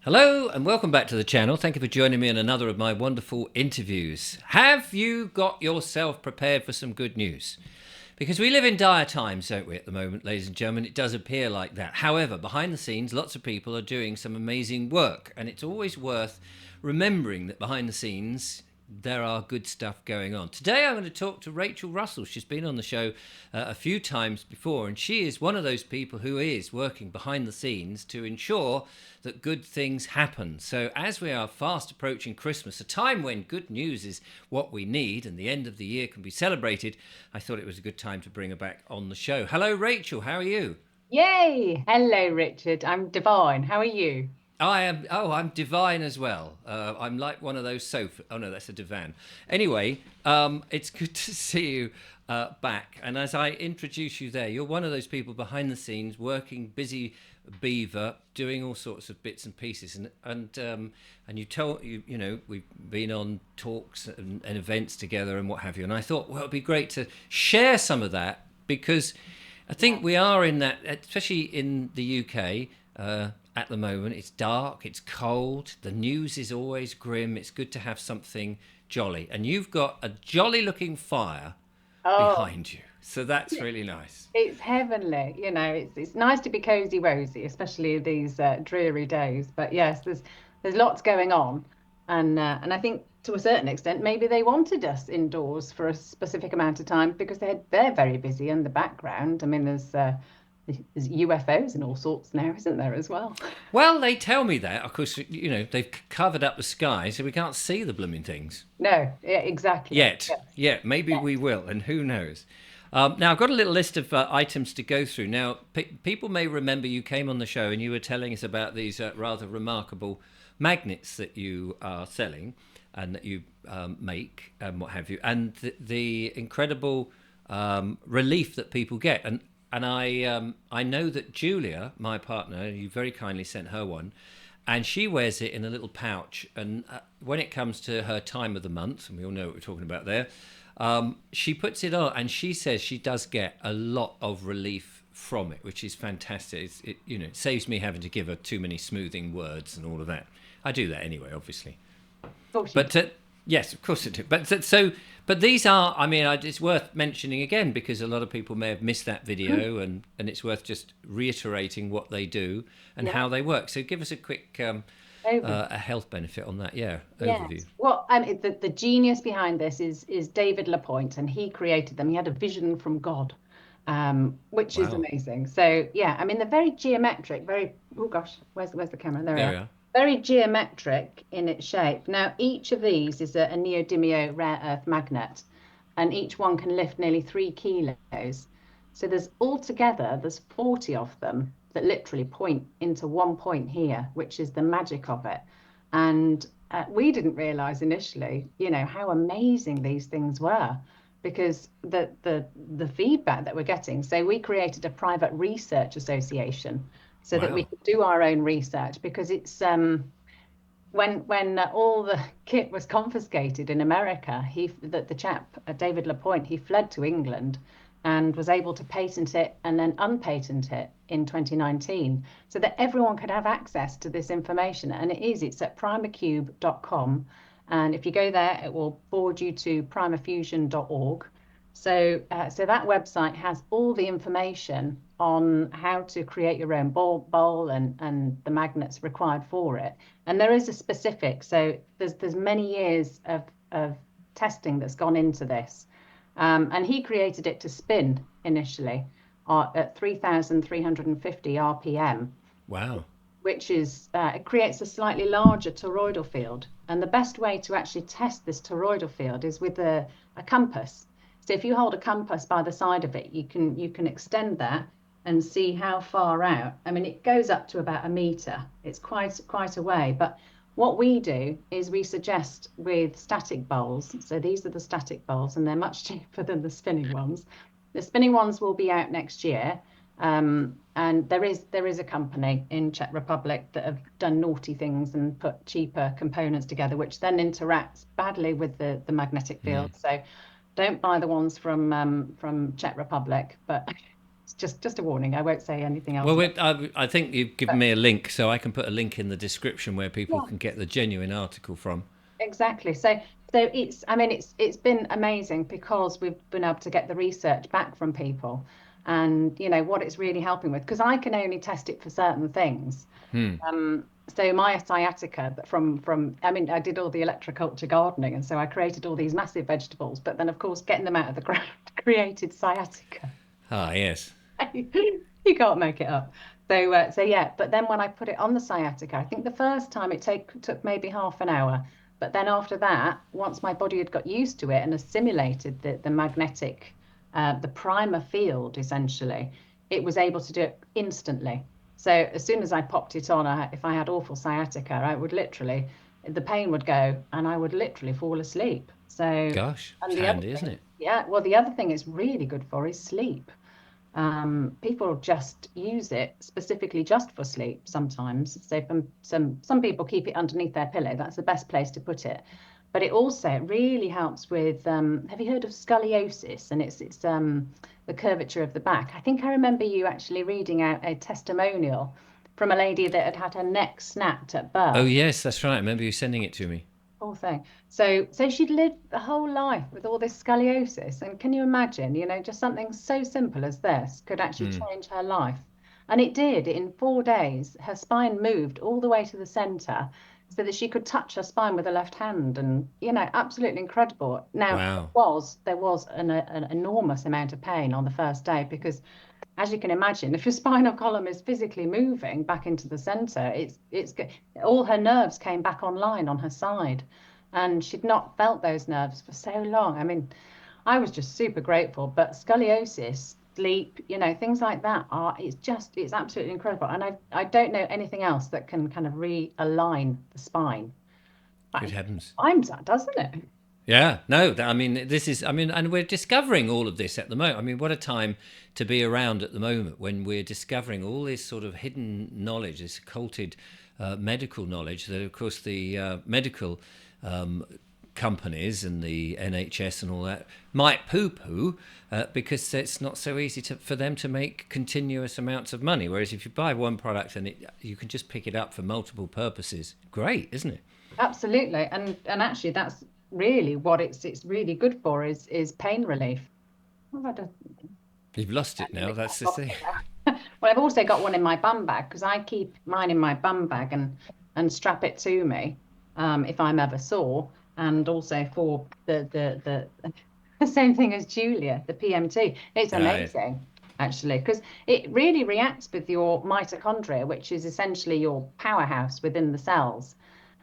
Hello and welcome back to the channel. Thank you for joining me in another of my wonderful interviews. Have you got yourself prepared for some good news? Because we live in dire times, don't we, at the moment, ladies and gentlemen? It does appear like that. However, behind the scenes, lots of people are doing some amazing work, and it's always worth remembering that behind the scenes, there are good stuff going on. Today, I'm going to talk to Rachel Russell. She's been on the show a few times before, and she is one of those people who is working behind the scenes to ensure that good things happen. So, as we are fast approaching Christmas, a time when good news is what we need and the end of the year can be celebrated, I thought it was a good time to bring her back on the show. Hello, Rachel. How are you? Yay! Hello, Richard. I'm divine. How are you? I am. Oh, I'm divine as well. I'm like one of those sofa. Oh no, that's a divan. Anyway, it's good to see you back. And as I introduce you there, you're one of those people behind the scenes, working, busy beaver, doing all sorts of bits and pieces. And you told you know we've been on talks and events together and what have you. And I thought, well, it'd be great to share some of that because I Yeah. think we are in that, especially in the UK. At the moment, it's dark, it's cold, the news is always grim. It's good to have something jolly. And you've got a jolly looking fire Oh, behind you. So that's really nice. it's heavenly. It's nice to be cozy wozy, especially these dreary days. But yes, there's lots going on, and I think to a certain extent, maybe they wanted us indoors for a specific amount of time because they're very busy in the background. I mean, there's UFOs and all sorts now, isn't there, as well? Well, they tell me that. Of course, they've covered up the sky so we can't see the blooming things. No, yeah, exactly. Yet. Yes, Yeah, maybe yes. we will, and who knows. Now, I've got a little list of items to go through. Now, people may remember you came on the show and you were telling us about these rather remarkable magnets that you are selling and that you make and what have you, and the incredible relief that people get. And I know that Julia, my partner, you very kindly sent her one, and she wears it in a little pouch. And when it comes to her time of the month, and we all know what we're talking about there, she puts it on, and she says she does get a lot of relief from it, which is fantastic. It saves me having to give her too many smoothing words and all of that. I do that anyway, obviously. Of course you do. But yes, of course it do. But these are. I mean, it's worth mentioning again because a lot of people may have missed that video, and it's worth just reiterating what they do and Yeah. how they work. So give us a quick Over. a health benefit on that. Yeah, overview. Yes. Well, the genius behind this is David Lapointe, and he created them. He had a vision from God, which is Wow. amazing. So yeah, I mean they're very geometric, very oh gosh, where's the camera? There we There we are. are. Very geometric in its shape. Now each of these is a neodymium rare earth magnet, and each one can lift nearly 3 kilos. So there's 40 of them that literally point into one point here, which is the magic of it. And we didn't realize initially, how amazing these things were because the feedback that we're getting. So we created a private research association so that we Wow. could do our own research because it's when all the kit was confiscated in America, the chap David Lapointe, he fled to England and was able to patent it and then unpatent it in 2019 so that everyone could have access to this information. And it's at primacube.com. And if you go there, it will forward you to primafusion.org. So that website has all the information on how to create your own bowl and the magnets required for it. And there is a specific, so there's many years of testing that's gone into this. And he created it to spin initially at 3,350 RPM, Wow. which is it creates a slightly larger toroidal field. And the best way to actually test this toroidal field is with a compass. So if you hold a compass by the side of it, you can extend that and see how far out. I mean, it goes up to about a meter. It's quite a way. But what we do is we suggest with static bowls. So these are the static bowls, and they're much cheaper than the spinning ones. The spinning ones will be out next year. And there is a company in Czech Republic that have done naughty things and put cheaper components together, which then interacts badly with the magnetic Mm. field. So don't buy the ones from Czech Republic, but It's just a warning. I won't say anything else Well, about I think you've given it. me a link, so I can put a link in the description where people Yeah, can get the genuine article from. exactly. So it's, I mean, it's been amazing because we've been able to get the research back from people, and what it's really helping with, because I can only test it for certain things. So my sciatica, but from I mean, I did all the electroculture gardening, and so I created all these massive vegetables, but then of course getting them out of the ground created sciatica. Ah, yes. You can't make it up. So yeah, but then when I put it on the sciatica, I think the first time it took maybe half an hour, but then after that, once my body had got used to it and assimilated the magnetic, the primer field essentially, it was able to do it instantly. So as soon as I popped it on, if I had awful sciatica, I would literally, the pain would go, and I would literally fall asleep. So, Gosh, it's and the other handy, isn't thing, it? yeah, well, the other thing it's really good for is sleep. People just use it specifically just for sleep sometimes. So some people keep it underneath their pillow. That's the best place to put it. But it really helps with. Have you heard of scoliosis? And it's the curvature of the back. I think I remember you actually reading out a testimonial from a lady that had had her neck snapped at Oh, birth. yes, that's right. I remember you sending it to me. Poor thing. So she'd lived a whole life with all this scoliosis, and can you imagine, just something so simple as this could actually change her life? And it did. In 4 days, her spine moved all the way to the center so that she could touch her spine with her left hand, and absolutely incredible. Now, Wow. there was an enormous amount of pain on the first day because, as you can imagine, if your spinal column is physically moving back into the center, all her nerves came back online on her side, and she'd not felt those nerves for so long. I mean, I was just super grateful. But scoliosis, sleep, things like that it's absolutely incredible. And I don't know anything else that can kind of realign the spine. Good But heavens. times that, doesn't it? Yeah, no, I mean, and we're discovering all of this at the moment. I mean, what a time to be around at the moment when we're discovering all this sort of hidden knowledge, this occulted medical knowledge that, of course, the medical um, companies and the NHS and all that might poo-poo because it's not so easy for them to make continuous amounts of money. Whereas if you buy one product and you can just pick it up for multiple purposes, great, isn't it? Absolutely. And actually that's really what it's really good for is pain relief. What have I done? You've lost it now. That's the thing. Well, I've also got one in my bum bag because I keep mine in my bum bag and strap it to me if I'm ever sore, and also for the same thing as Julia, the PMT. It's Yes. amazing actually because it really reacts with your mitochondria, which is essentially your powerhouse within the cells,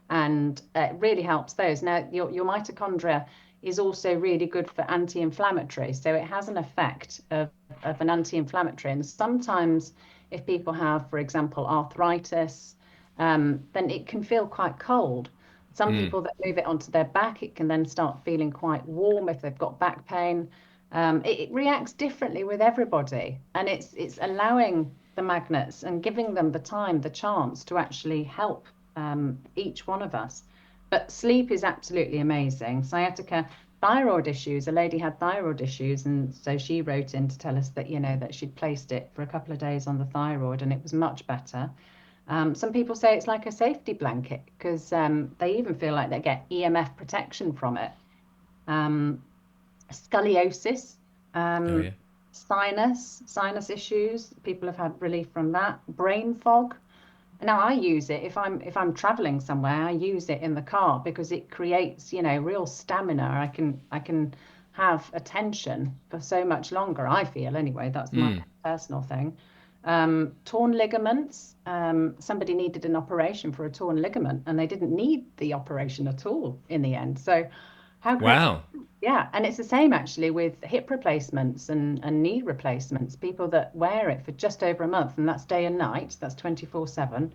and it really helps those. Now, your mitochondria is also really good for anti-inflammatory, so it has an effect of an anti-inflammatory. And sometimes, if people have, for example, arthritis, then it can feel quite cold. Some people that move it onto their back, it can then start feeling quite warm if they've got back pain. It reacts differently with everybody, and it's allowing the magnets and giving them the time, the chance to actually help each one of us. But sleep is absolutely amazing. Sciatica, thyroid issues. A lady had thyroid issues, and so she wrote in to tell us that that she'd placed it for a couple of days on the thyroid, and it was much better. Some people say it's like a safety blanket because they even feel like they get EMF protection from it. Um, Scoliosis, Oh, um, yeah. sinus issues. People have had relief from that. Brain fog. Now I use it if I'm traveling somewhere. I use it in the car because it creates, real stamina. I can have attention for so much longer. I feel anyway. That's my personal thing. Torn ligaments. Somebody needed an operation for a torn ligament, and they didn't need the operation at all in the end. So, how great? Wow. Yeah, and it's the same actually with hip replacements and knee replacements. People that wear it for just over a month, and that's day and night, that's 24/7.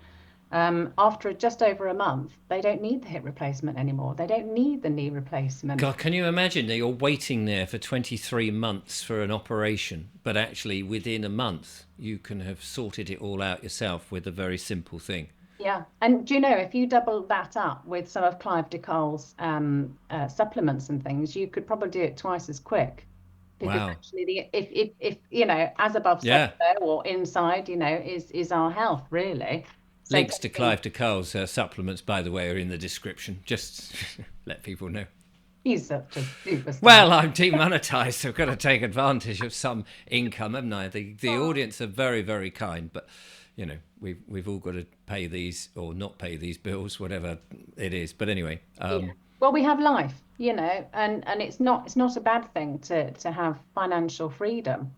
After just over a month, they don't need the hip replacement anymore. They don't need the knee replacement. God, can you imagine that you're waiting there for 23 months for an operation, but actually within a month you can have sorted it all out yourself with a very simple thing? Yeah, and do you know if you double that up with some of Clive de Cole's supplements and things, you could probably do it twice as quick. because Wow. actually if as above so Yeah. below, or inside, is our health really. So Links to taking Clive de Carle's supplements, by the way, are in the description. Just let people know. He's such a superstar. Well, I'm demonetized, so I've got to take advantage of some income, haven't I? The audience are very, very kind, but we've all got to pay these or not pay these bills, whatever it is. But anyway, Yeah. Well, we have life, and it's not a bad thing to have financial freedom.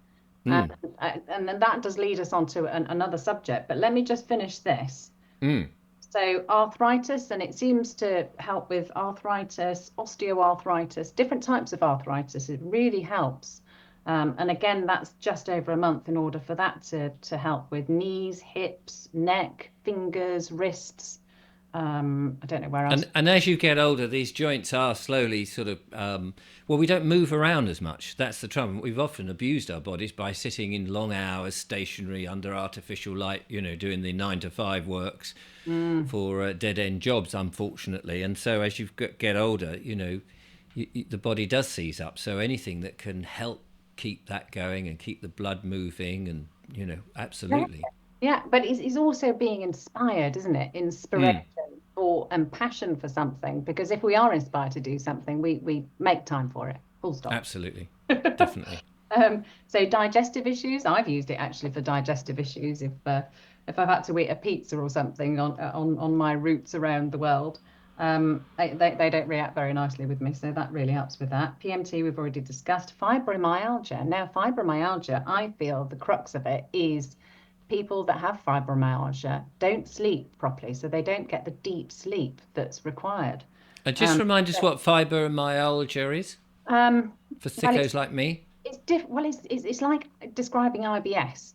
And mm, and then that does lead us on to another subject. But let me just finish this. mm. So arthritis, and it seems to help with arthritis, osteoarthritis, different types of arthritis. It really helps. And again, that's just over a month in order for that to help with knees, hips, neck, fingers, wrists. I don't know where else. And as you get older, these joints are slowly sort of we don't move around as much. That's the trouble. We've often abused our bodies by sitting in long hours, stationary under artificial light. Doing the 9 to 5 works Mm. for dead end jobs, unfortunately. And so as you get older, the body does seize up. So anything that can help keep that going and keep the blood moving, and absolutely. Yeah, but it's also being inspired, isn't it? Inspiration Mm, and passion for something. Because if we are inspired to do something, we make time for it. Full stop. absolutely, definitely. So digestive issues, I've used it actually for digestive issues. If I've had to eat a pizza or something on my routes around the world, they don't react very nicely with me. So that really helps with that. PMT we've already discussed. Fibromyalgia. Now, fibromyalgia, I feel the crux of it is people that have fibromyalgia don't sleep properly, so they don't get the deep sleep that's required. And just Um, remind us what fibromyalgia is for well, sickos like me. it's like describing IBS.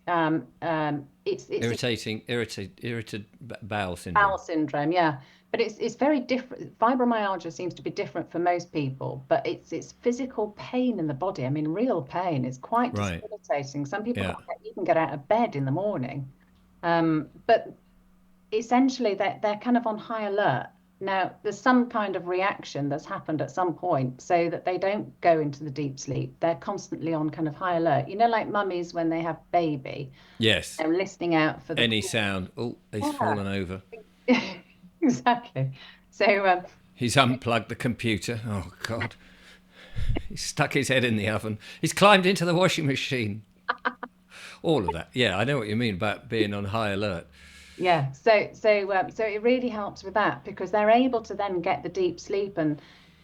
It's Irritated bowel syndrome. bowel syndrome, yeah. But it's very different. Fibromyalgia seems to be different for most people, but it's physical pain in the body. I mean, real pain. It's quite Right. debilitating. Some people Yeah. can't even get out of bed in the morning. But essentially they're kind of on high alert. Now, there's some kind of reaction that's happened at some point so that they don't go into the deep sleep. They're constantly on kind of high alert. Like mummies when they have baby, Yes. they're listening out for the Any sound. Oh, he's fallen over. yeah, exactly. So He's unplugged the computer. Oh, God. He's stuck his head in the oven. He's climbed into the washing machine. All of that. Yeah, I know what you mean about being on high alert. yeah, so it really helps with that because they're able to then get the deep sleep and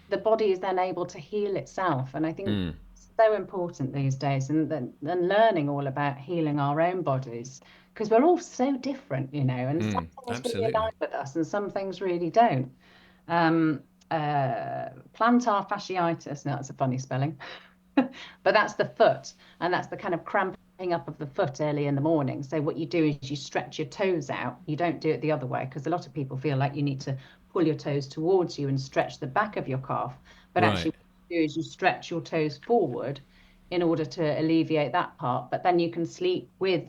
the body is then able to heal itself. And I think Mm, it's so important these days, and learning all about healing our own bodies because we're all so different, and some things really align absolutely. with us and some things really don't. Um, Plantar fasciitis, now that's a funny spelling, but that's the foot, and that's the kind of cramping up of the foot early in the morning. So what you do is you stretch your toes out. You don't do it the other way because a lot of people feel like you need to pull your toes towards you and stretch the back of your calf. But actually, Right. what you do is you stretch your toes forward in order to alleviate that part. But then you can sleep with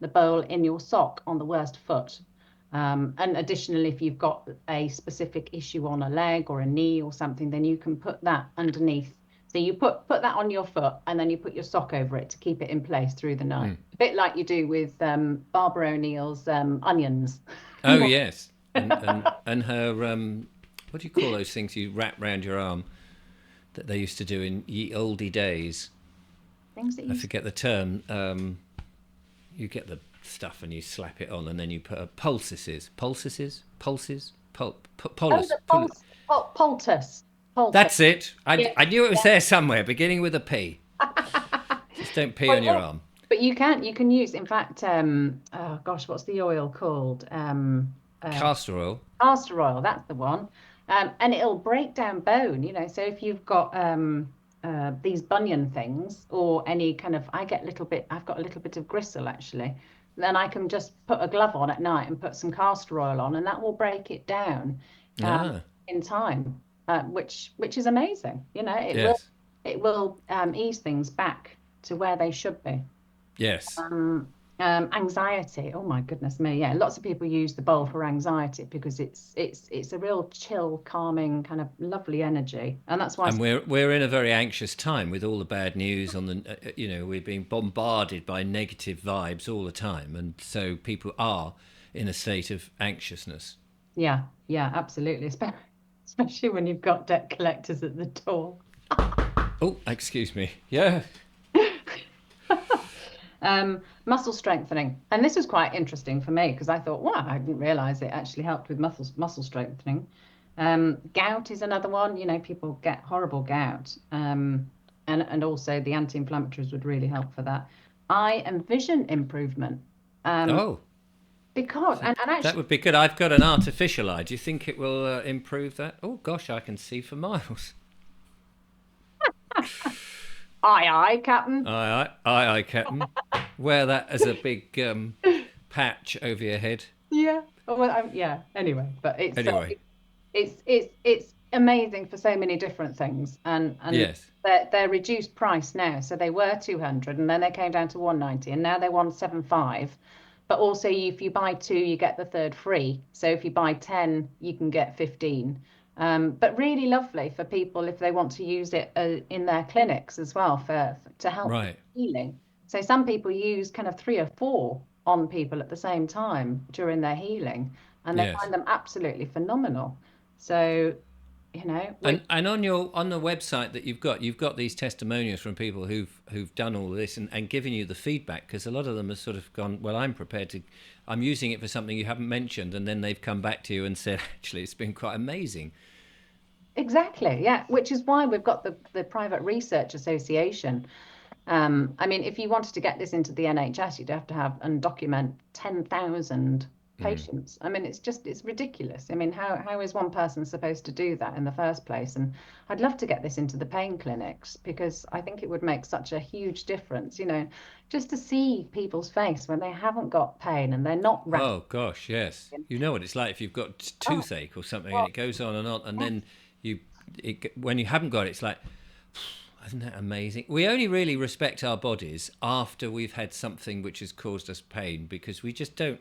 the bowl in your sock on the worst foot. And additionally, if you've got a specific issue on a leg or a knee or something, then you can put that underneath. So you put that on your foot and then you put your sock over it to keep it in place through the night. A bit like you do with Barbara O'Neill's onions. Oh, yes. And her, what do you call those things you wrap round your arm that they used to do in ye olde days? Things that I you forget the term. You get the stuff and you slap it on, and then you put a pulses, oh, polis. the poultice. That's it. Yeah. I knew it was there somewhere, beginning with a P. Just don't pee Well, on your arm. but you can use, in fact, oh gosh, what's the oil called? Castor oil. Castor oil, that's the one. And it'll break down bone. So if you've got these bunion things or any kind of, I've got a little bit of gristle actually. Then I can just put a glove on at night and put some castor oil on, and that will break it down Ah, in time, which is amazing. It will yes, it will ease things back to where they should be. yes. Anxiety. Oh my goodness me. Yeah, lots of people use the bowl for anxiety because it's a real chill, calming kind of lovely energy, and that's why. And we're in a very anxious time with all the bad news on the we're being bombarded by negative vibes all the time, and so people are in a state of anxiousness. Yeah, yeah, absolutely. Especially when you've got debt collectors at the door. Oh, excuse me. Yeah. Muscle strengthening, and this was quite interesting for me because I thought, wow, I didn't realize it actually helped with muscle strengthening. Gout is another one. People get horrible gout, and also the anti-inflammatories would really help for that. Eye and vision improvement, um, Oh, because and that actually, would be good. I've got an artificial eye. Do you think it will improve that? Oh gosh, I can see for miles. aye, Captain. Aye, Captain. Wear that as a big patch over your head. Yeah. Oh, well, yeah. Anyway, but Anyway, it's amazing for so many different things, and yes, they're reduced price now. So they were 200, and then they came down to 190, and now they're 175. But also, if you buy two, you get the third free. So if you buy 10, you can get 15. But really lovely for people if they want to use it in their clinics as well to help with right, healing. So some people use kind of three or four on people at the same time during their healing, and they yes. find them absolutely phenomenal. So, And which on your on the website that you've got these testimonials from people who've done all of this and given you the feedback, because a lot of them have sort of gone, well, I'm using it for something you haven't mentioned, and then they've come back to you and said, actually, it's been quite amazing. exactly, yeah, which is why we've got the Private Research Association. I mean, if you wanted to get this into the NHS, you'd have to have and document 10,000 Mm. patients. I mean, it's ridiculous. I mean, how is one person supposed to do that in the first place? And I'd love to get this into the pain clinics because I think it would make such a huge difference, just to see people's face when they haven't got pain and they're not rattling. Oh gosh, yes. You know what it's like if you've got Oh, toothache or something, and well, it goes on, and yes, then when you haven't got it, it's like, isn't that amazing? We only really respect our bodies after we've had something which has caused us pain, because we just don't,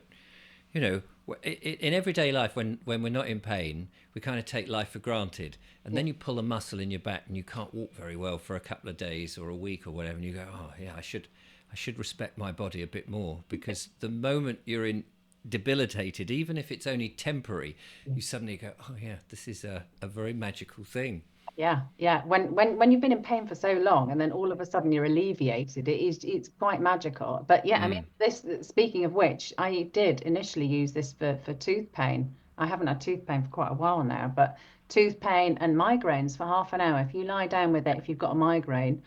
you know, in everyday life, when we're not in pain, we kind of take life for granted. And yeah, then you pull a muscle in your back and you can't walk very well for a couple of days or a week or whatever, and you go, oh yeah, I should respect my body a bit more, because the moment you're in debilitated, even if it's only temporary, you suddenly go, oh yeah, this is a very magical thing. yeah, yeah. When you've been in pain for so long and then all of a sudden you're alleviated, it's quite magical. But yeah, I mean, Mm. this speaking of which, I did initially use this for tooth pain. I haven't had tooth pain for quite a while now, but tooth pain and migraines for half an hour. If you lie down with it, if you've got a migraine,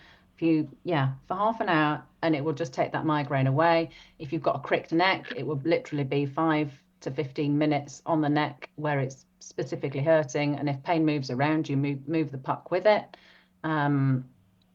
yeah, for half an hour, and it will just take that migraine away. If you've got a cricked neck, it will literally be 5 to 15 minutes on the neck where it's specifically hurting, and if pain moves around, you move the puck with it. Um,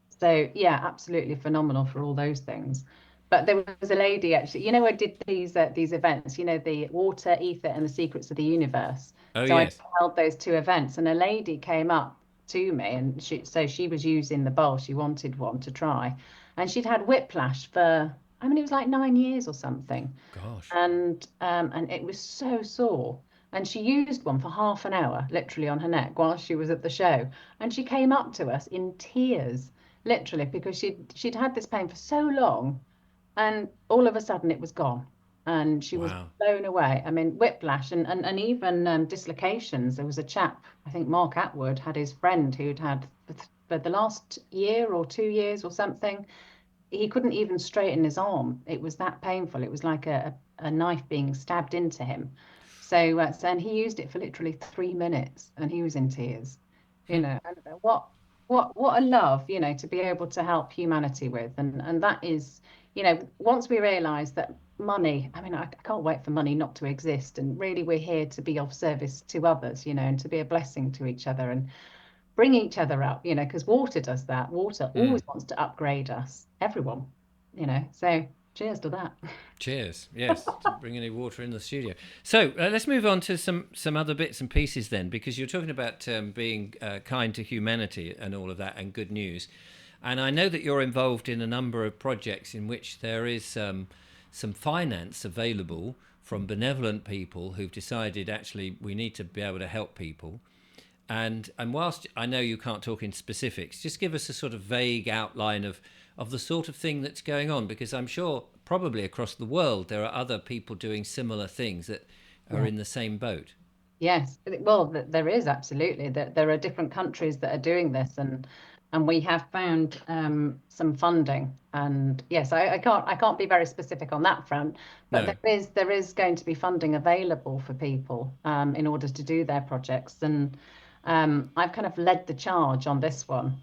so yeah, absolutely phenomenal for all those things. But there was a lady actually, I did these events, the water, ether, and the secrets of the universe. Oh So I yes. held those two events, and a lady came up to me, and she was using the bowl. She wanted one to try, and she'd had whiplash for, I mean, it was like 9 years or something, Gosh. and it was so sore. And she used one for half an hour, literally on her neck, while she was at the show. And she came up to us in tears, literally, because she'd had this pain for so long, and all of a sudden it was gone, and she was Wow. blown away. I mean, whiplash and even dislocations. There was a chap, I think Mark Atwood, had his friend who'd had for the last year or 2 years or something, he couldn't even straighten his arm. It was that painful. It was like a knife being stabbed into him. And he used it for literally 3 minutes, and he was in tears. And what a love, to be able to help humanity with, and that is, once we realise that money, I mean, I can't wait for money not to exist, and really we're here to be of service to others, and to be a blessing to each other, and bring each other up, because water does that. Water Mm. always wants to upgrade us, everyone, So cheers to that. Cheers. Yes, to bring any water in the studio. So let's move on to some other bits and pieces then, because you're talking about being kind to humanity and all of that, and good news. And I know that you're involved in a number of projects in which there is some finance available from benevolent people who've decided actually we need to be able to help people. And whilst I know you can't talk in specifics, just give us a sort of vague outline of the sort of thing that's going on, because I'm sure probably across the world there are other people doing similar things that are Yeah. in the same boat. Yes, well, there is absolutely that there are different countries that are doing this, and we have found some funding. And yes, I can't be very specific on that front, but No. there is going to be funding available for people in order to do their projects. And I've kind of led the charge on this one.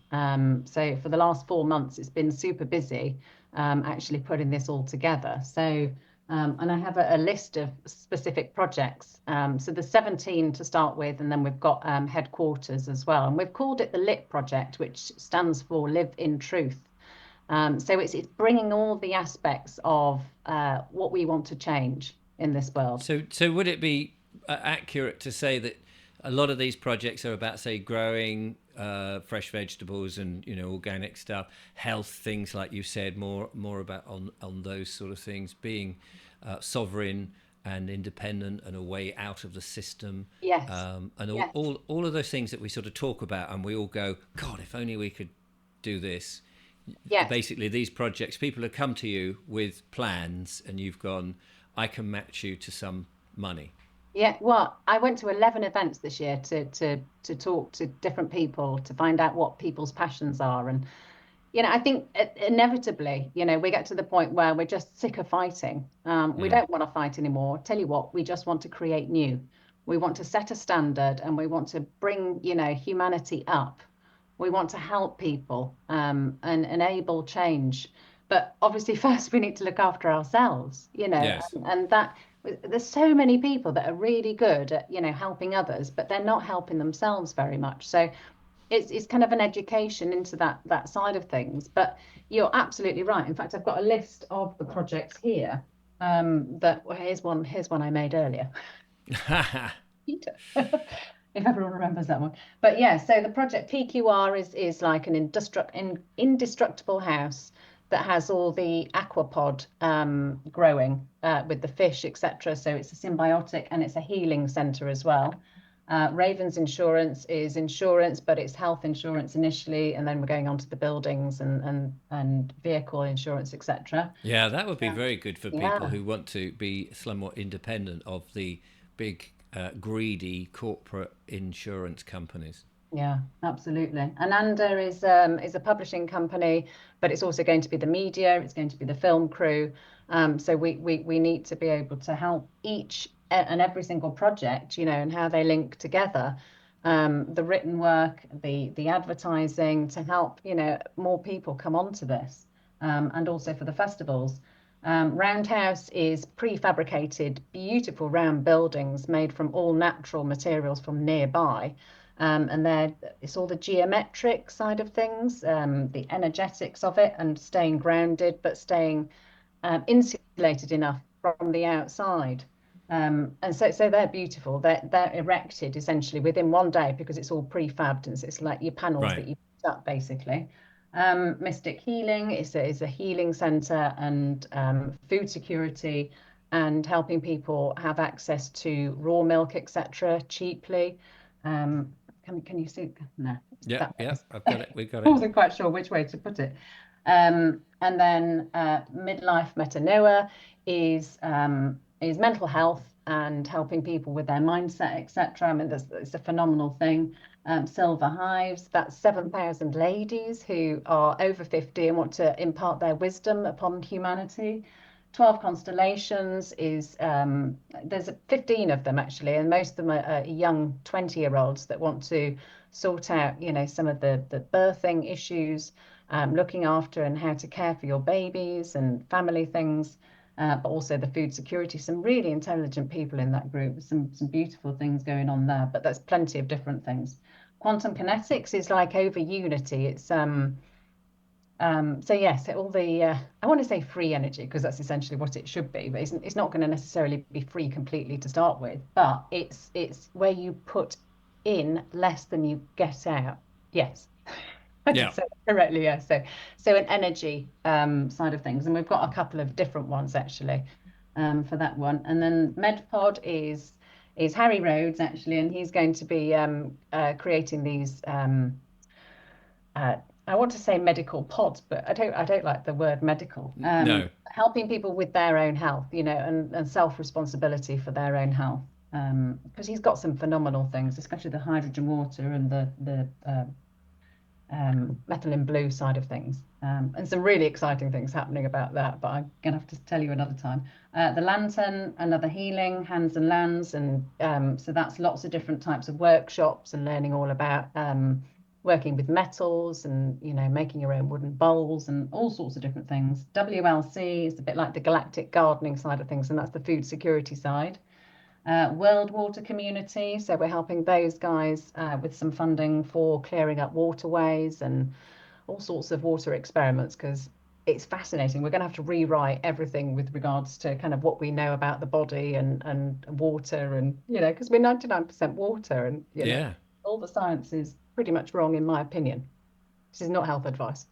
So for the last 4 months, it's been super busy actually putting this all together. So. And I have a list of specific projects. So there's 17 to start with, and then we've got headquarters as well. And we've called it the LIT project, which stands for Live in Truth. So it's bringing all the aspects of what we want to change in this world. So would it be accurate to say that a lot of these projects are about, say, growing fresh vegetables and organic stuff, health things like you said, more about on those sort of things, being sovereign and independent and a way out of the system, Yes. and Yes. all of those things that we sort of talk about, and we all go, God, if only we could do this. Yes. Basically, these projects, people have come to you with plans, and you've gone, I can match you to some money. Yeah, well, I went to 11 events this year to talk to different people to find out what people's passions are. And I think inevitably, we get to the point where we're just sick of fighting. We don't want to fight anymore. Tell you what, we just want to create new. We want to set a standard, and we want to bring, humanity up. We want to help people and enable change. But obviously, first we need to look after ourselves, Yes. and that there's so many people that are really good at, helping others, but they're not helping themselves very much. So it's kind of an education into that side of things. But you're absolutely right. In fact, I've got a list of the projects here. Here's one I made earlier. Peter. If everyone remembers that one. But yeah, so the project PQR is like an indestructible house that has all the aquapod growing with the fish, etc. So it's a symbiotic, and it's a healing centre as well. Ravens Insurance is insurance, but it's health insurance initially, and then we're going on to the buildings and vehicle insurance, etc. Yeah, that would be very good for people Yeah. who want to be somewhat independent of the big, greedy corporate insurance companies. Yeah, absolutely. And Ananda is a publishing company, but it's also going to be the media, it's going to be the film crew. So we need to be able to help each and every single project, and how they link together. The written work, the advertising to help, more people come onto this, and also for the festivals. Roundhouse is prefabricated, beautiful round buildings made from all natural materials from nearby. And it's all the geometric side of things, the energetics of it, and staying grounded, but staying insulated enough from the outside. And so they're beautiful. They're erected essentially within one day because it's all prefabbed, and it's like your panels Right. that you put up basically. Mystic Healing is a healing centre, and food security, and helping people have access to raw milk, etc., cheaply. Um, can you see? No, Yeah, that yeah, way. I've got it. We got I it. wasn't quite sure which way to put it. And then midlife metanoia is mental health and helping people with their mindset, etc. I mean, it's a phenomenal thing. Silver Hives, that's 7,000 ladies who are over 50 and want to impart their wisdom upon humanity. 12 constellations is there's 15 of them actually, and most of them are young 20-year-olds that want to sort out, some of the birthing issues, looking after and how to care for your babies and family things, but also the food security. Some really intelligent people in that group, some beautiful things going on there, but there's plenty of different things. Quantum kinetics is like over unity. It's so yes, all the I want to say free energy because that's essentially what it should be, but it's not going to necessarily be free completely to start with, but it's where you put in less than you get out. Yes. I Yeah. did say it correctly, yeah. So an energy side of things, and we've got a couple of different ones actually for that one. And then MedPod is Harry Rhodes actually, and he's going to be creating these. Uh, I want to say medical pods, but I don't like the word medical. No. Helping people with their own health, and self-responsibility for their own health. Because he's got some phenomenal things, especially the hydrogen water and the methylene blue side of things, and some really exciting things happening about that. But I'm gonna have to tell you another time. The lantern, another healing, hands and lands, and so that's lots of different types of workshops and learning all about working with metals and making your own wooden bowls and all sorts of different things. WLC is a bit like the galactic gardening side of things, and that's the food security side. World Water Community. So we're helping those guys with some funding for clearing up waterways and all sorts of water experiments because it's fascinating. We're going to have to rewrite everything with regards to kind of what we know about the body and water and, because we're 99% water and, Yeah. all the science is pretty much wrong in my opinion. This is not health advice.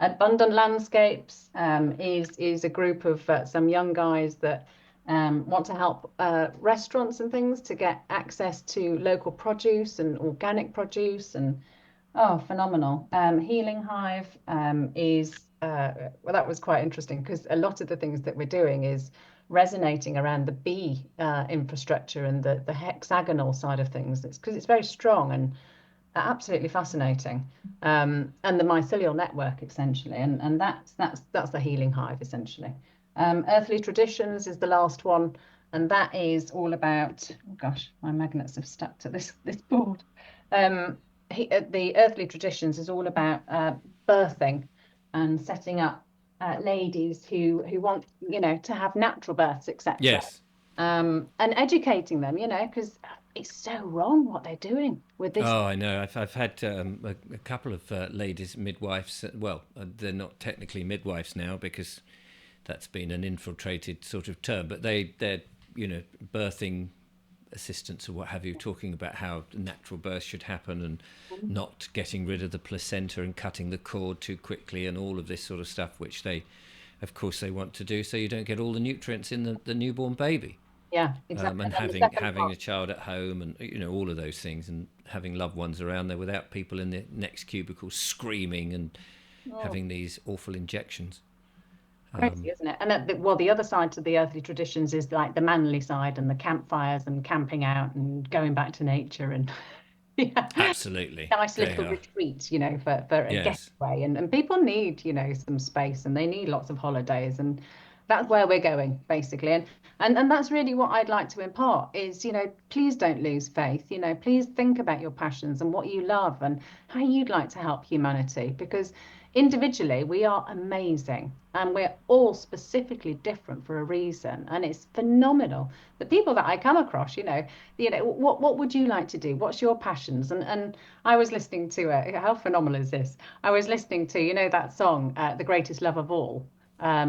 Abundant Landscapes is a group of some young guys that want to help restaurants and things to get access to local produce and organic produce and phenomenal. Healing Hive is well, that was quite interesting because a lot of the things that we're doing is resonating around the bee infrastructure and the hexagonal side of things. It's because it's very strong and absolutely fascinating, and the mycelial network essentially, and that's the healing hive essentially. Earthly Traditions is the last one, and that is all about. Oh gosh, my magnets have stuck to this board. The Earthly Traditions is all about birthing and setting up ladies who want to have natural births, etc. Yes. And educating them, because it's so wrong what they're doing with this. Oh, I know. I've had a couple of ladies midwives. Well, they're not technically midwives now because that's been an infiltrated sort of term. But they're birthing assistants or what have you, talking about how natural birth should happen and not getting rid of the placenta and cutting the cord too quickly and all of this sort of stuff, which they, of course, they want to do so you don't get all the nutrients in the newborn baby. Yeah, exactly. And And having a child at home and all of those things and having loved ones around there without people in the next cubicle screaming and having these awful injections. crazy, isn't it? And the other side to the Earthly Traditions is like the manly side and the campfires and camping out and going back to nature and yeah, Absolutely, nice they little are. retreat, for a Yes, getaway. And people need, some space and they need lots of holidays. And that's where we're going, basically. And that's really what I'd like to impart is, please don't lose faith. Please think about your passions and what you love and how you'd like to help humanity. Because individually, we are amazing and we're all specifically different for a reason. And it's phenomenal. The people that I come across, what would you like to do? What's your passions? And I was listening to how phenomenal is this? I was listening to, that song, The Greatest Love of All. I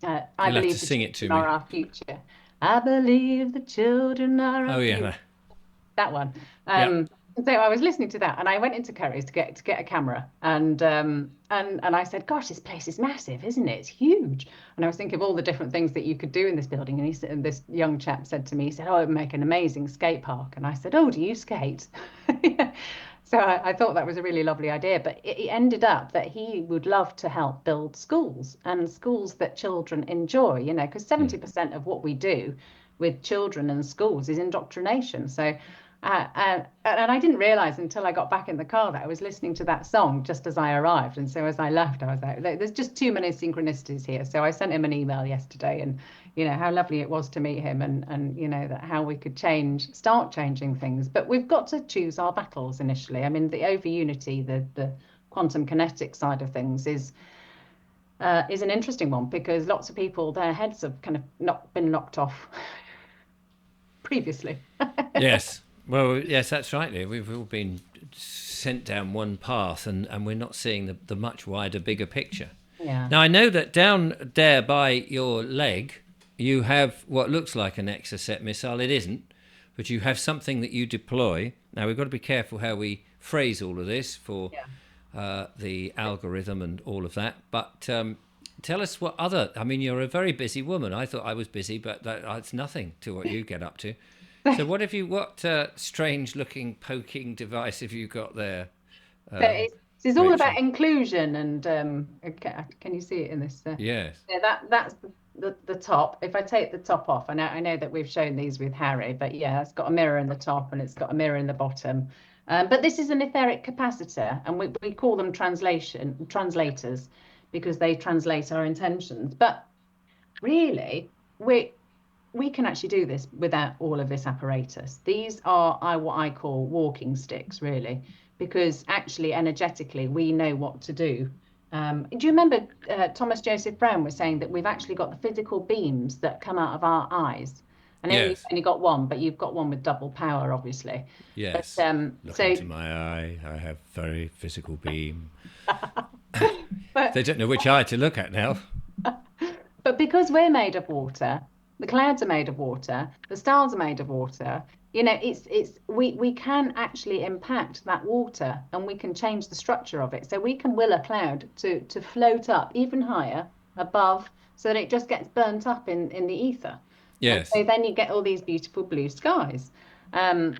you'll have to believe the sing it to children are me. our future. I believe the children are Oh our future. yeah, That one. yeah. So I was listening to that, and I went into Curry's to get a camera, and I said, "Gosh, this place is massive, isn't it? It's huge." And I was thinking of all the different things that you could do in this building, and this young chap said to me, he said, "Oh, it would make an amazing skate park." And I said, "Oh, do you skate?" So I thought that was a really lovely idea, but it ended up that he would love to help build schools and schools that children enjoy, because 70% of what we do with children and schools is indoctrination. So, and I didn't realize until I got back in the car that I was listening to that song just as I arrived. And so as I left, I was like, there's just too many synchronicities here. So I sent him an email yesterday and, how lovely it was to meet him and that how we could start changing things. But we've got to choose our battles initially. I mean, the over unity, the quantum kinetic side of things is an interesting one because lots of people, their heads have kind of not been knocked off previously. Yes. Well, yes, that's right. We've all been sent down one path and we're not seeing the much wider, bigger picture. Yeah. Now, I know that down there by your leg, you have what looks like an Exocet missile. It isn't, but you have something that you deploy. Now, we've got to be careful how we phrase all of this for Yeah. the algorithm and all of that. But tell us what other. I mean, you're a very busy woman. I thought I was busy, but that's nothing to what you get up to. So, what have you? What strange-looking poking device have you got there, So it's all Rachel? about inclusion, and can you see it in this? Yes. Yeah, that's the top. If I take the top off, I know that we've shown these with Harry, but yeah, it's got a mirror in the top and it's got a mirror in the bottom. But this is an etheric capacitor, and we call them translators because they translate our intentions. But really, we can actually do this without all of this apparatus. These are what I call walking sticks, really, because actually energetically we know what to do. Do you remember Thomas Joseph Brown was saying that we've actually got the physical beams that come out of our eyes? I know you've Yes. only got one, but you've got one with double power, obviously. But Yes. Look so, into my eye. I have very physical beam. but They don't know which eye to look at now. but because we're made of water, the clouds are made of water, the stars are made of water. We can actually impact that water, and we can change the structure of it. So we can will a cloud to float up even higher above, so that it just gets burnt up in the ether. And Yes. so then you get all these beautiful blue skies.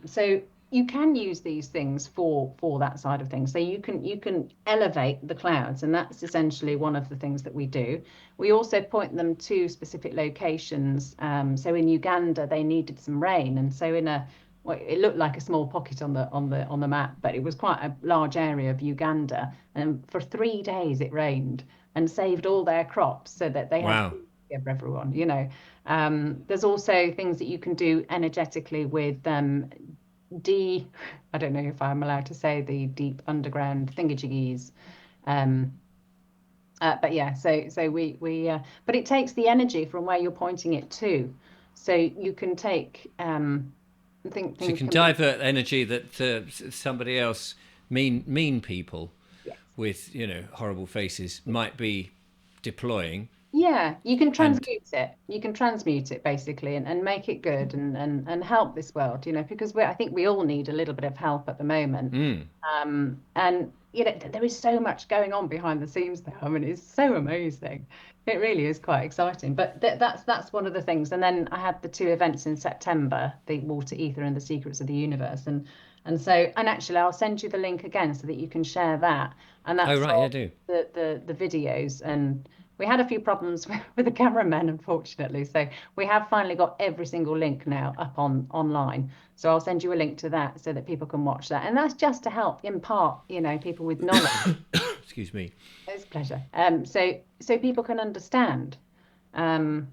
So you can use these things for that side of things. So you can elevate the clouds, and that's essentially one of the things that we do. We also point them to specific locations. So in Uganda, they needed some rain, and so it looked like a small pocket on the map, but it was quite a large area of Uganda. And for 3 days it rained and saved all their crops, so that they had Wow. food to give everyone. There's also things that you can do energetically with I don't know if I'm allowed to say the deep underground thingamajiggies. Um, but yeah, so we but it takes the energy from where you're pointing it to, so you can take I think So you things can can be, divert energy that somebody else, mean people yes. with horrible faces might be deploying, Yeah, you can and transmute it. You can transmute it basically, and make it good, and help this world, because I think we all need a little bit of help at the moment. mm, And there is so much going on behind the scenes now. I mean, it's so amazing. It really is quite exciting. But that's one of the things. And then I had the two events in September, the Water Ether and the Secrets of the Universe. And actually I'll send you the link again so that you can share that. And oh that's right, yeah, all do. the videos. And we had a few problems with the cameramen, unfortunately. So we have finally got every single link now up online. So I'll send you a link to that so that people can watch that. And that's just to help impart, people with knowledge. Excuse me. It's a pleasure. So people can understand. Um,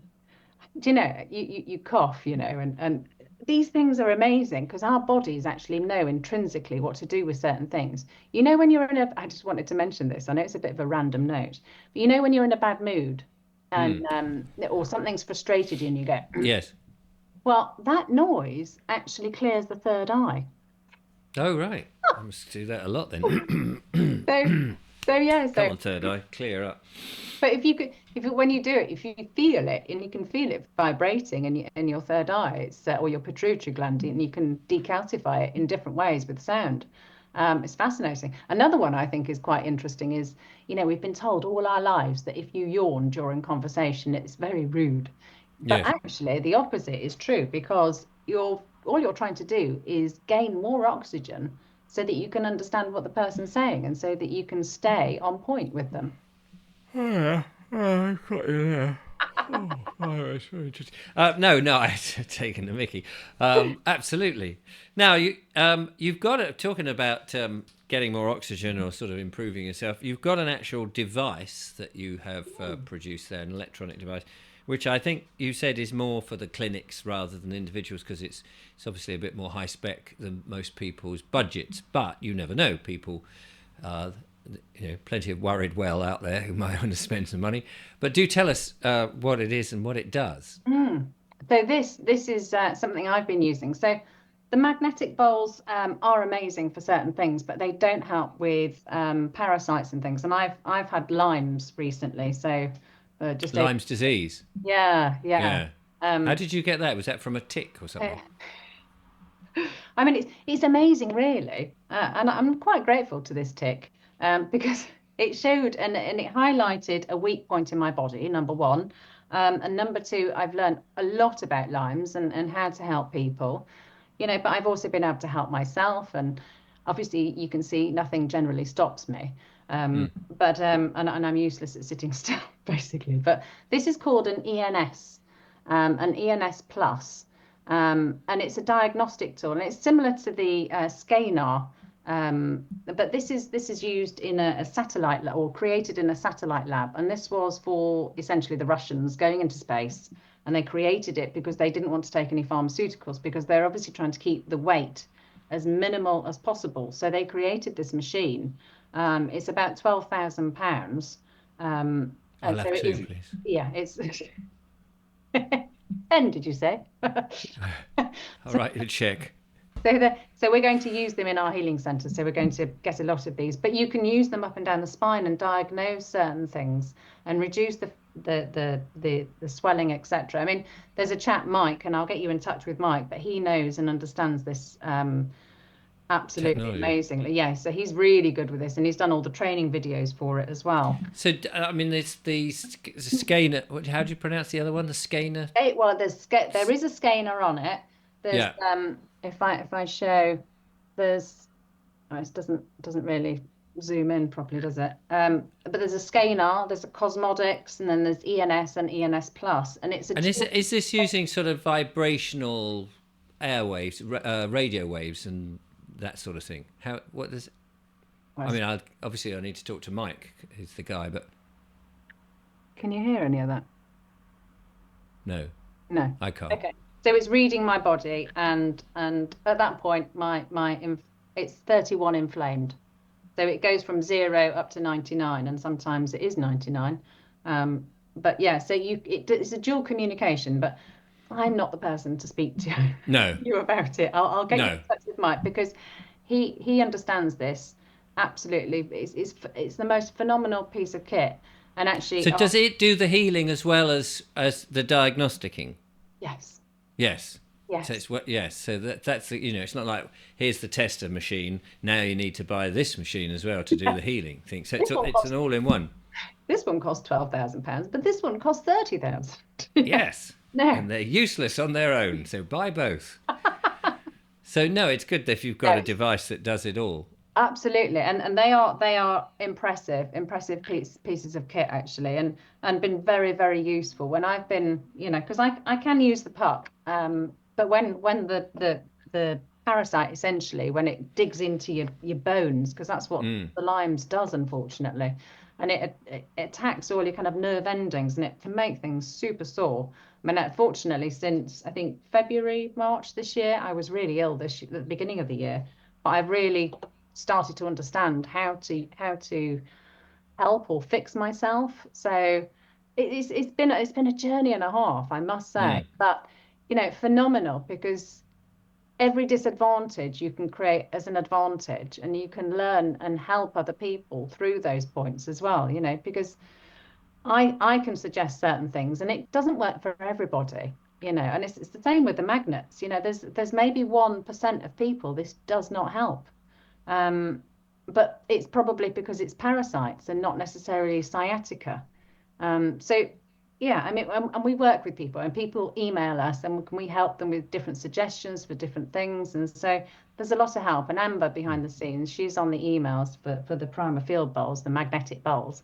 you cough, and these things are amazing because our bodies actually know intrinsically what to do with certain things. When you're I just wanted to mention this. I know it's a bit of a random note, but when you're in a bad mood and Mm, or something's frustrated you and you go, yes. well, that noise actually clears the third eye. Oh right. I must do that a lot then. So, so yeah, Come so on, third eye, clear up. but when you do it, if you feel it and you can feel it vibrating in your third eye, or your pituitary gland, and you can decalcify it in different ways with sound. It's fascinating. Another one I think is quite interesting is, we've been told all our lives that if you yawn during conversation, it's very rude. But Yes. actually, the opposite is true, because all you're trying to do is gain more oxygen so that you can understand what the person's saying, and so that you can stay on point with them. Oh, yeah. Oh, I've got you there. Oh, that's very interesting. No, I've taken the Mickey. Absolutely. Now you've got it. Talking about getting more oxygen or sort of improving yourself. You've got an actual device that you have produced there, an electronic device, which I think you said is more for the clinics rather than individuals, because it's obviously a bit more high spec than most people's budgets. But you never know, people. Plenty of worried well out there who might want to spend some money. But do tell us what it is and what it does. So this is something I've been using. So the magnetic bowls are amazing for certain things, but they don't help with parasites and things. And I've had Lyme's recently, so just over. Lyme's disease. Yeah, yeah. Yeah. How Um, did you get that? Was that from a tick or I something? I mean, it's amazing, really, and I'm quite grateful to this tick because it showed and it highlighted a weak point in my body, number one, and number two, I've learned a lot about Lyme's and how to help people, but I've also been able to help myself, and obviously you can see nothing generally stops me. But and I'm useless at sitting still, basically. But this is called an ENS plus. And it's a diagnostic tool, and it's similar to the scanner, but this is used in a satellite or created in a satellite lab, and this was for essentially the Russians going into space, and they created it because they didn't want to take any pharmaceuticals because they're obviously trying to keep the weight as minimal as possible. So they created this machine. It's about £12,000. And I'll so have it two, is, please. yeah, it's 10, did you say? All right, you check. So we're going to use them in our healing centre. So we're going to get a lot of these, but you can use them up and down the spine and diagnose certain things and reduce the swelling, etc. I mean, there's a chap, Mike, and I'll get you in touch with Mike, but he knows and understands this absolutely Technology. amazingly. Yeah, so he's really good with this, and he's done all the training videos for it as well. So, I mean, there's the scanner. How do you pronounce the other one? The scanner? Well, there is a scanner on it. There's Yeah. if I show, there's it doesn't really zoom in properly, does it? But there's a scanner, there's a Cosmodics, and then there's ENS and ENS plus, and it's a. And is this using sort of vibrational airwaves, radio waves, and that sort of thing? What does? I mean, obviously I need to talk to Mike, who's the guy, but Can you hear any of that? no, No. I can't. Okay. So it's reading my body, and at that point, it's 31 inflamed. So it goes from 0 up to 99, and sometimes it is 99. But yeah, so it's a dual communication, but I'm not the person to speak to No, you about it. I'll get you no. in touch with Mike because he understands this absolutely. It's the most phenomenal piece of kit, and actually, So does it do the healing as well as the diagnosticing? yes, Yes. yes. So yes. So that's the, it's not like here's the tester machine. Now you need to buy this machine as well to do the healing thing. So it's an all-in-one. This one costs £12,000, but this one costs 30,000. Yes. No. And they're useless on their own. So buy both. So no, it's good if you've got a device that does it all. Absolutely, and they are impressive pieces of kit actually, and been very, very useful when I've been, because I can use the puck, but when the parasite essentially, when it digs into your bones, because that's what the Lyme's does, unfortunately, and it attacks all your kind of nerve endings, and it can make things super sore. I mean, unfortunately, since I think February, March this year, I was really ill at the beginning of the year, but I've really started to understand how to help or fix myself. So it's been a journey and a half, I must say, but phenomenal, because every disadvantage you can create as an advantage, and you can learn and help other people through those points as well, because I can suggest certain things and it doesn't work for everybody, and it's the same with the magnets. There's maybe 1% of people this does not help. But it's probably because it's parasites and not necessarily sciatica. So, yeah, I mean, and we work with people, and people email us, and we help them with different suggestions for different things. And so there's a lot of help. And Amber behind the scenes, she's on the emails for the Primer Field bowls, the magnetic bowls.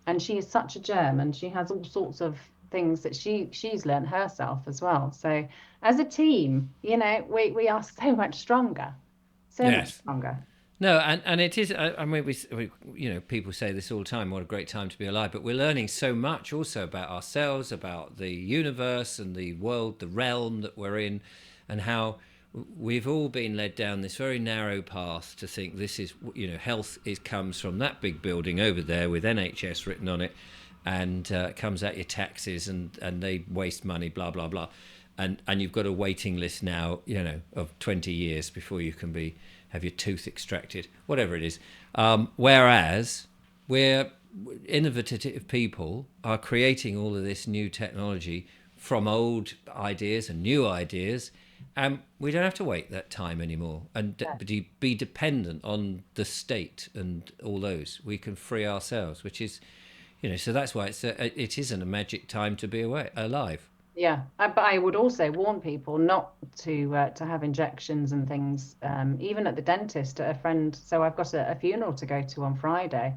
And she is such a gem, and she has all sorts of things that she's learned herself as well. So as a team, we are so much stronger, much stronger. No, and it is. I mean, we people say this all the time. What a great time to be alive! But we're learning so much also about ourselves, about the universe and the world, the realm that we're in, and how we've all been led down this very narrow path to think this is, health comes from that big building over there with NHS written on it, and comes out your taxes, and they waste money, blah blah blah, and you've got a waiting list now, of 20 years before you can have your tooth extracted, whatever it is. Whereas we're innovative people are creating all of this new technology from old ideas and new ideas, We don't have to wait that time anymore and be dependent on the state and all those. We can free ourselves, which is, so that's why it isn't a magic time to be alive. Yeah, but I would also warn people not to have injections and things, even at the dentist. A friend, so I've got a funeral to go to on Friday.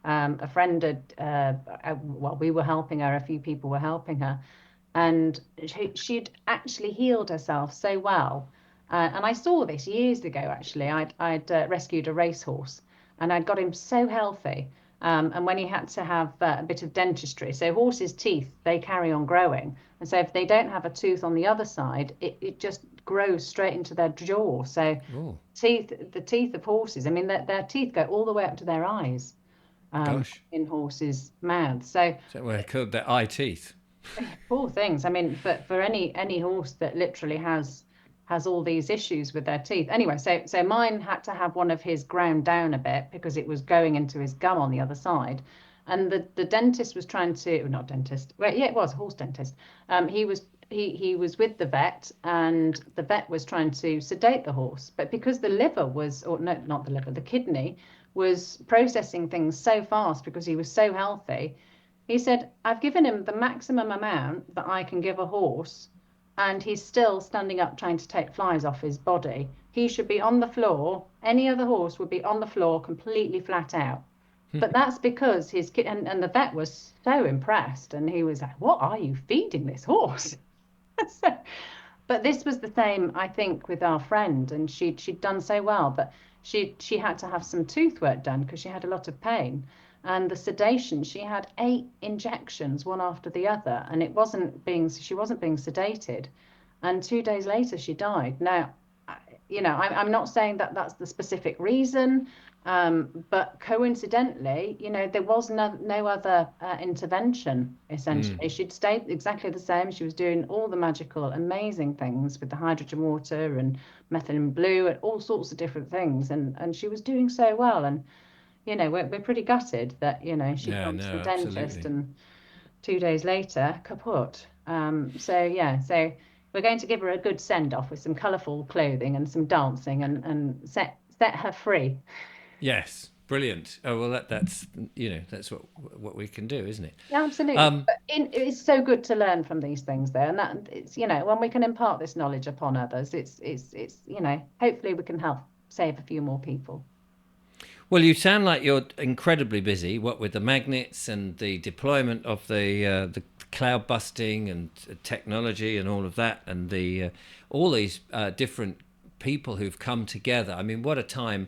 A friend had, well, we were helping her. A few people were helping her, and she'd actually healed herself so well. And I saw this years ago. Actually, I'd rescued a racehorse, and I'd got him so healthy. And when he had to have a bit of dentistry, so horses' teeth, they carry on growing. And so if they don't have a tooth on the other side, it just grows straight into their jaw. So Oh, the teeth of horses, I mean, their teeth go all the way up to their eyes, gosh. in horses' mouths. So So we're called the eye teeth. poor things. I mean, for any horse that literally has all these issues with their teeth. Anyway, so mine had to have one of his ground down a bit because it was going into his gum on the other side. And the dentist was trying to, not dentist, well, yeah, it was a horse dentist. He was with the vet, and the vet was trying to sedate the horse, but because the liver was, or no, not the liver, the kidney was processing things so fast because he was so healthy. He said, I've given him the maximum amount that I can give a horse, and he's still standing up trying to take flies off his body. He should be on the floor. Any other horse would be on the floor completely flat out. But that's because his kid, and the vet was so impressed, and he was like, what are you feeding this horse? So, but this was the same, I think, with our friend, and she'd done so well, but she had to have some tooth work done because she had a lot of pain. And the sedation, she had 8 injections, one after the other, and she wasn't being sedated. And 2 days later, she died. Now, I'm not saying that that's the specific reason, but coincidentally, there was no other intervention, essentially. She'd stayed exactly the same. She was doing all the magical, amazing things with the hydrogen water and methylene blue and all sorts of different things. And she was doing so well. And, we're pretty gutted that, she'd Yeah, gone to the no, dentist absolutely. and 2 days later, kaput. So we're going to give her a good send off with some colourful clothing and some dancing and set her free. Yes, brilliant. Oh well, that's what we can do, isn't it? Yeah, absolutely. Um, But it's so good to learn from these things, though, and that it's when we can impart this knowledge upon others, it's hopefully we can help save a few more people. well, you sound like you're incredibly busy. What with the magnets and the deployment of the cloud busting and technology and all of that, and all these different people who've come together. I mean, what a time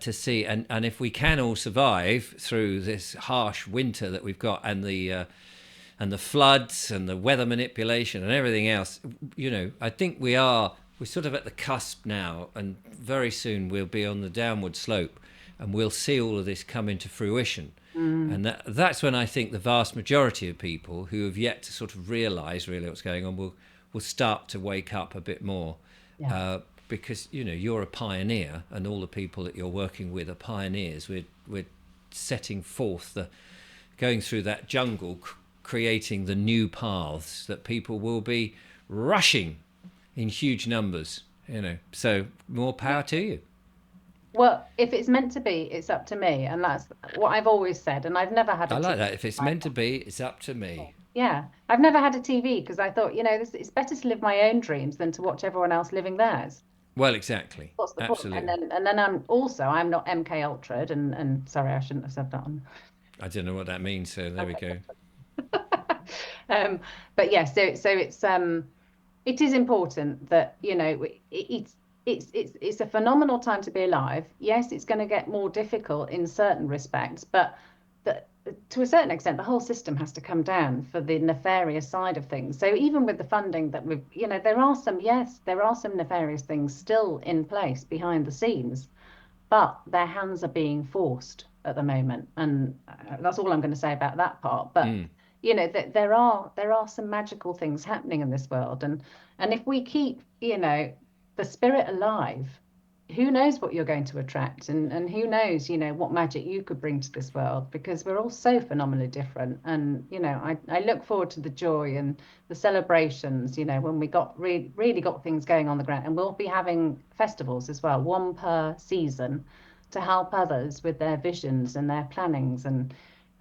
to see. And if we can all survive through this harsh winter that we've got, and the floods and the weather manipulation and everything else, I think we're sort of at the cusp now, and very soon we'll be on the downward slope, and we'll see all of this come into fruition. Mm, And that's when I think the vast majority of people who have yet to sort of realise really what's going on will start to wake up a bit more. yeah. Because you're a pioneer, and all the people that you're working with are pioneers. We're setting forth going through that jungle, creating the new paths that people will be rushing in huge numbers. So more power to you. Well, if it's meant to be, it's up to me, and that's what I've always said. And I've never had a I like TV that. If it's like meant to be, it's up to me. that. Yeah, I've never had a TV because I thought, it's better to live my own dreams than to watch everyone else living theirs. Well, exactly. What's the point? And Absolutely. then I'm not MK Ultra'd, and sorry, I shouldn't have said that on. I don't know what that means, so there we go. um, but yeah, so it is important that it's a phenomenal time to be alive. Yes, it's going to get more difficult in certain respects, but to a certain extent, the whole system has to come down for the nefarious side of things. So even with the funding that there are some nefarious things still in place behind the scenes, but their hands are being forced at the moment, and that's all I'm going to say about that part. But Mm. that there are some magical things happening in this world, and if we keep the spirit alive, who knows what you're going to attract, and who knows, what magic you could bring to this world, because we're all so phenomenally different. And I look forward to the joy and the celebrations, when we really got things going on the ground. And we'll be having festivals as well, one per season, to help others with their visions and their plannings. And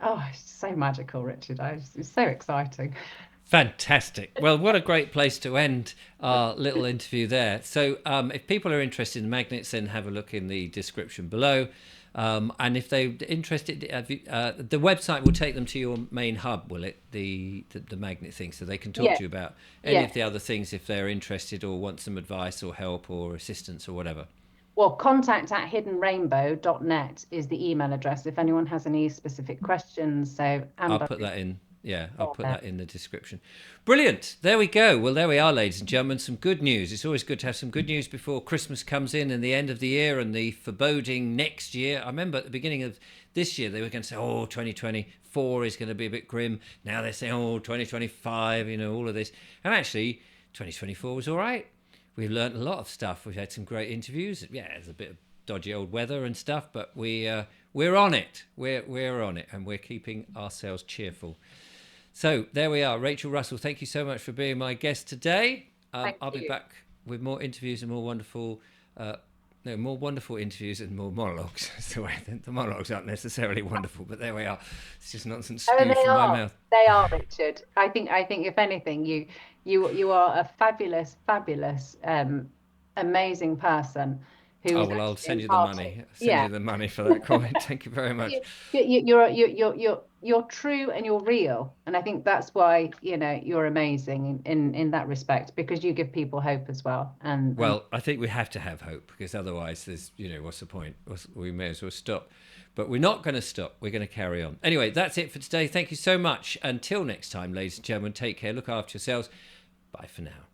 oh, it's so magical, Richard. It's so exciting. Fantastic. Well, what a great place to end our little interview there. So if people are interested in magnets, then have a look in the description below. And if they're interested, the website will take them to your main hub, will it? The magnet thing, so they can talk to you about any of the other things if they're interested or want some advice or help or assistance or whatever. Well, contact@hiddenrainbow.net is the email address if anyone has any specific questions. So I'll Amber, put that in. Yeah, I'll put that in the description. Brilliant. There we go. Well, there we are, ladies and gentlemen. Some good news. It's always good to have some good news before Christmas comes in and the end of the year and the foreboding next year. I remember at the beginning of this year, they were going to say, 2024 is going to be a bit grim. Now they're saying, 2025, all of this. And actually, 2024 was all right. We've learned a lot of stuff. We've had some great interviews. Yeah, there's a bit of dodgy old weather and stuff, but we're on it. We're on it, and we're keeping ourselves cheerful. So there we are. Rachel Russell, thank you so much for being my guest today. I'll be back with more interviews and more wonderful interviews and more monologues. That's the way. The monologues aren't necessarily wonderful, but there we are. It's just nonsense spewed from my mouth. They are, Richard. I think if anything, you are a fabulous, amazing person. I'll send you the money. Send you the money for that comment. Thank you very much. You're true and you're real, and I think that's why you're amazing in that respect, because you give people hope as well. And I think we have to have hope, because otherwise there's what's the point? We may as well stop, but we're not going to stop. We're going to carry on. Anyway, that's it for today. Thank you so much. Until next time, ladies and gentlemen, take care. Look after yourselves. Bye for now.